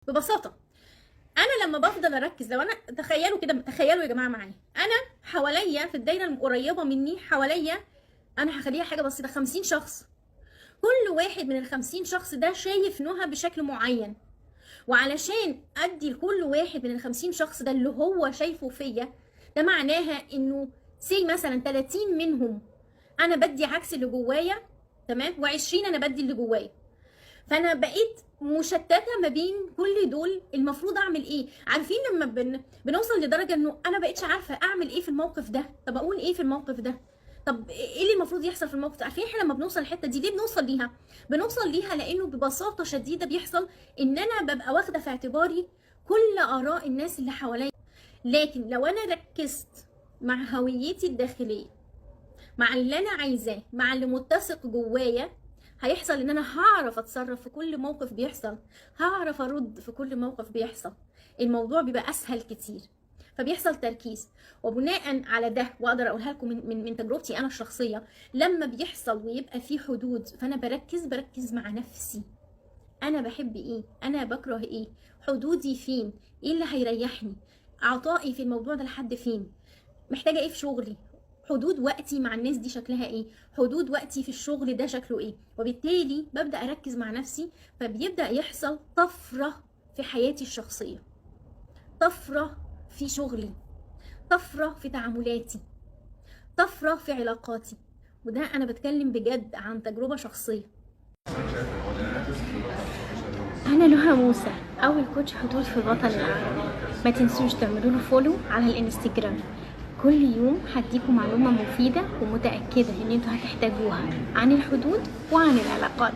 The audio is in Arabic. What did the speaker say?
ببساطه انا لما بفضل اركز، لو انا تخيلوا كده، تخيلوا يا جماعه معايا، انا حواليا في الدايره القريبه مني حواليا، انا هخليها حاجه بسيطه، 50 شخص. كل واحد من ال50 شخص ده شايف نهى بشكل معين، وعلشان ادي لكل واحد من ال50 شخص ده اللي هو شايفه فيا، ده معناها انه سي مثلا 30 منهم انا بدي عكس اللي جوايا، تمام، و20 انا بدي اللي جوايا. فانا بقيت مشتته ما بين كل دول. المفروض اعمل ايه؟ عارفين لما بنوصل لدرجه انه انا بقيتش عارفه اعمل ايه في الموقف ده، طب اقول ايه في الموقف ده، طب ايه اللي المفروض يحصل في الموقف ده؟ عارفين احنا لما بنوصل الحته دي ليه بنوصل ليها؟ بنوصل ليها لانه ببساطه شديده بيحصل ان انا ببقى واخده في اعتباري كل اراء الناس اللي حواليا. لكن لو انا ركزت مع هويتي الداخليه، مع اللي انا عايزاه، مع اللي متسق جوايا، هيحصل ان انا هعرف اتصرف في كل موقف بيحصل، هعرف ارد في كل موقف بيحصل. الموضوع بيبقى اسهل كتير، فبيحصل تركيز. وبناء على ده، واقدر اقولها لكم من تجربتي انا الشخصيه، لما بيحصل ويبقى في حدود، فانا بركز مع نفسي. انا بحب ايه؟ انا بكره ايه؟ حدودي فين؟ ايه اللي هيريحني؟ عطائي في الموضوع ده لحد فين؟ محتاجه ايه في شغلي؟ حدود وقتي مع الناس دي شكلها ايه؟ حدود وقتي في الشغل ده شكله ايه؟ وبالتالي ببدا اركز مع نفسي، فبيبدا يحصل طفره في حياتي الشخصيه، طفره في شغلي، طفره في تعاملاتي، طفره في علاقاتي. وده انا بتكلم بجد عن تجربه شخصيه. أنا نهى موسى، أول كوتش حدود في الوطن العربي. ما تنسوش تعملوا له فولو على الانستجرام. كل يوم هديكم معلومة مفيدة ومتأكدة إن انتوا هتحتاجوها عن الحدود وعن العلاقات.